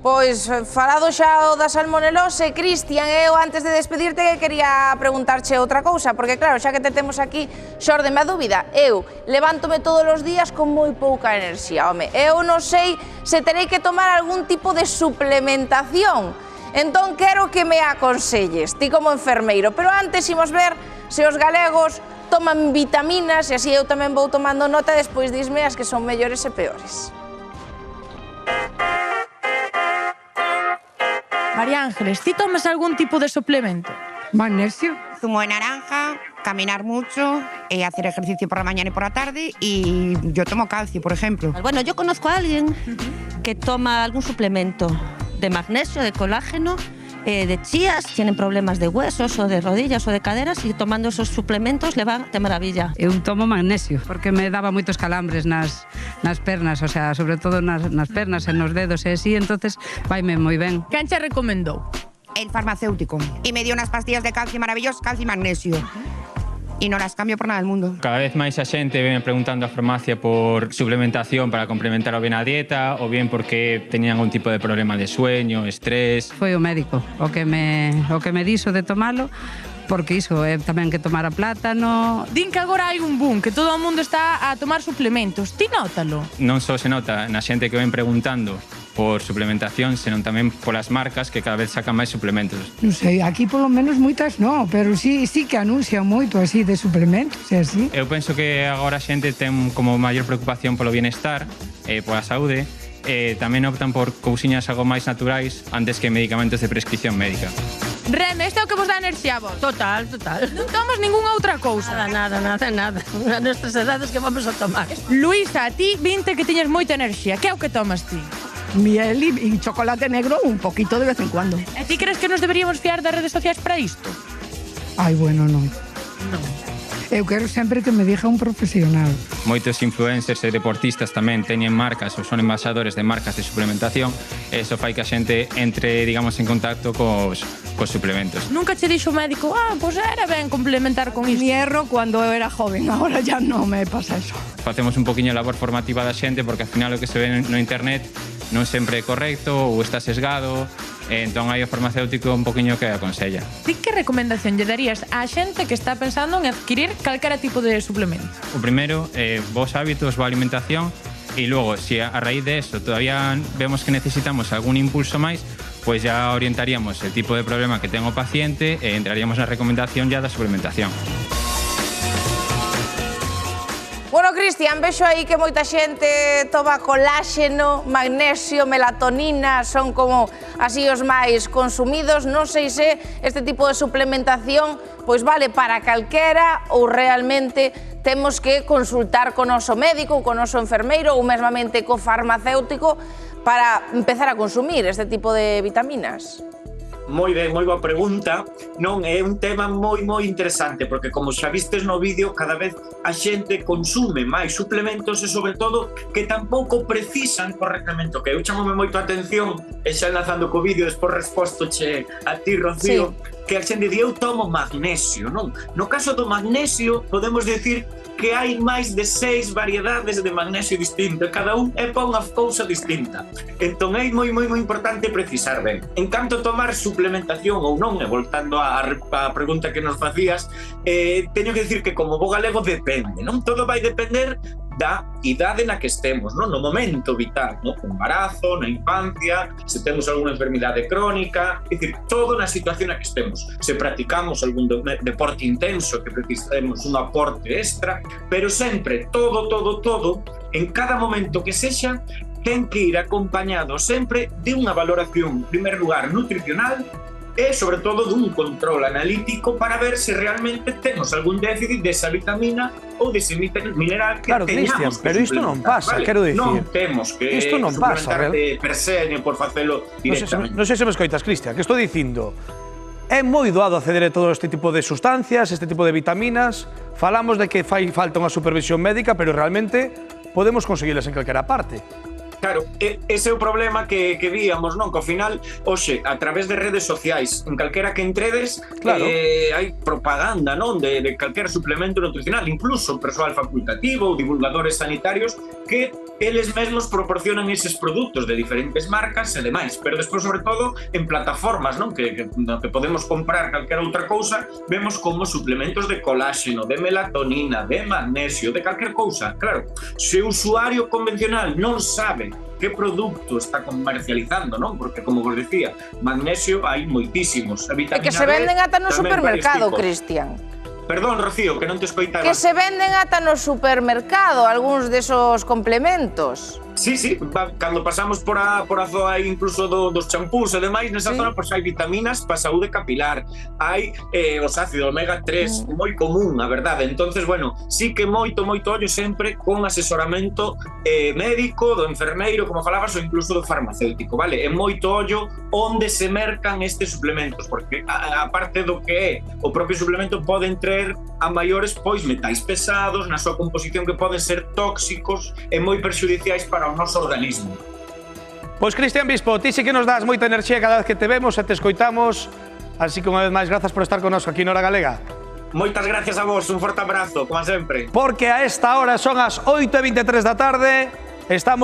Pois, falado xa o da salmonelose, Cristian, eu antes de despedirte quería preguntarche outra cousa, porque claro, xa que te temos aquí, xórdeme a dúbida, eu levántome todos os días con moi pouca enerxía, home, eu non sei se terei que tomar algún tipo de suplementación, entón quero que me aconselles, ti como enfermeiro, pero antes imos ver se os galegos toman vitaminas e así eu tamén vou tomando nota e despois disme as que son mellores e peores. María Ángeles, ¿ti tomas algún tipo de suplemento? Magnesio. Zumo de naranja, caminar mucho, hacer ejercicio por la mañana y por la tarde, y yo tomo calcio, por ejemplo. Bueno, yo conozco a alguien que toma algún suplemento de magnesio, de colágeno, de chías, tienen problemas de huesos o de rodillas o de caderas y tomando esos suplementos le va de maravilla. Eu tomo magnesio porque me daba moitos calambres nas pernas, o sea, sobre todo nas pernas e nos dedos e así, entonces vaime moi ben. Quen che recomendou? El farmacéutico. Y me dio unas pastillas de calcio maravillosas, calcio y magnesio. Y no las cambio por nada del mundo. Cada vez máis a xente ven preguntando á farmacia por suplementación para complementar o ben a dieta ou bien porque teñan algún tipo de problema de sueño, estrés. Foi o médico o que me dixo de tomalo, porque iso é tamén que tomara plátano. Din que agora hai un boom, que todo o mundo está a tomar suplementos. Ti nótalo? Non só se nota na xente que ven preguntando por suplementación, senón tamén polas marcas que cada vez sacan máis suplementos. Non sei, aquí polo menos moitas non, pero sí que anuncian moito así de suplementos, é así. Eu penso que agora a xente ten como maior preocupación polo bienestar, pola saúde, tamén optan por cousiñas algo máis naturais antes que medicamentos de prescripción médica. Reme, este é o que vos dá enerxía a vos? Total. Non tomas ningunha outra cousa? Nada. A nuestras edades que vamos a tomar. Luisa, ti vinte que tiñes moita enerxía, que é o que tomas ti? Miel y chocolate negro un poquito de vez en cuando. E ti crees que nos deberíamos fiar das redes sociais para isto? Ai, bueno, non. Eu quero sempre que me diga un profesional. Moitos influencers e deportistas tamén teñen marcas ou son embaixadores de marcas de suplementación e iso fai que a xente entre, digamos, en contacto cos suplementos. Nunca che dixo o médico, pois era ben complementar con isto? Mi erro cuando era joven, ahora ya non me pasa eso. Facemos un poquinho a labor formativa da xente porque ao final o que se ve no internet non sempre é correcto ou está sesgado, entón hai o farmacéutico un poquinho que aconsella. Ti que recomendación lle darías á xente que está pensando en adquirir calquera tipo de suplemento? O primeiro, bons hábitos, boa alimentación e logo, se a raíz de eso todavía vemos que necesitamos algún impulso máis, pois ya orientaríamos el tipo de problema que ten o paciente e entraríamos na recomendación ya da suplementación. Bueno, Cristian, vexo aí que moita xente toma coláxeno, magnesio, melatonina, son como así os máis consumidos. Non sei se este tipo de suplementación pois vale para calquera ou realmente temos que consultar co noso médico, co noso enfermeiro ou mesmamente co farmacéutico para empezar a consumir este tipo de vitaminas. Moi ben, moi boa pregunta. Non, é un tema moi interesante porque como xa vistes no vídeo, cada vez a xente consume máis suplementos e sobre todo que tampouco precisan correctamente. Que eu chamome moito a atención e xa enlazando co vídeo despois respostoche a ti, Rocío, que a xente di, eu tomo magnesio, non? No caso do magnesio podemos decir que hai máis de 6 variedades de magnesio distinto, cada un é para unha cousa distinta. Entón é moi importante precisar ben. En canto a tomar suplementación ou non, e voltando á pregunta que nos facías, teño que decir que como bo galego depende, non? Todo vai depender da idade na que estemos, non? No momento vital, no embarazo, na infancia, se temos algunha enfermidade crónica, é dicir, todo na situación na que estemos. Se practicamos algún deporte intenso que precisemos un aporte extra, pero sempre, todo, en cada momento que sexa, ten que ir acompañado sempre de unha valoración, en primer lugar, nutricional, e, sobre todo, dun control analítico para ver se realmente temos algún déficit desa vitamina ou dese mineral que claro, teñamos. Cristian, pero isto non pasa, vale? quero dicir. Non temos que isto non pasa, suplementar de per se, nem por facelo directamente. Non sei se me escoitas, Cristian, que estou dicindo é moi doado acceder a todo este tipo de sustancias, este tipo de vitaminas, falamos de que fai falta unha supervisión médica, pero realmente podemos conseguilas en calquera parte. Claro, ese é o problema que víamos, non? Que ao final, hoxe, a través de redes sociais, en calquera que entredes, claro. Hai propaganda, non? De calquera suplemento nutricional, incluso persoal facultativo ou divulgadores sanitarios que eles mesmos proporcionan eses produtos de diferentes marcas e demais, pero despois, sobre todo, en plataformas, non? Que podemos comprar calquera outra cousa, vemos como suplementos de coláxeno, de melatonina, de magnesio, de calquer cousa. Claro, se o usuario convencional non sabe que produto está comercializando, non? Porque, como vos decía, magnesio hai moitísimos. E que se venden ata no supermercado, Cristian. Perdón, Rocío, que non te escoitaba. Que se venden ata no supermercado algúns desos complementos. Sí, cando pasamos por a zoa incluso dos champús e demais, nesa zona pois hai vitaminas para a saúde capilar, hai os ácidos omega 3, moi común, a verdade. Entonces, bueno, sí que moito ollo sempre con asesoramento médico, do enfermeiro, como falabas, ou incluso do farmacéutico, vale? E moito ollo onde se mercan estes suplementos, porque a parte do que é o propio suplemento poden traer a maiores pois metais pesados na súa composición que poden ser tóxicos e moi perxudiciais para o noso organismo. Pois Cristian Bispo, ti sí que nos das moita enerxía cada vez que te vemos e te escoitamos, así que unha vez máis grazas por estar connosco aquí na Hora Galega. Moitas gracias a vos, un forte abrazo, como sempre. Porque a esta hora son as 8:23 da tarde, estamos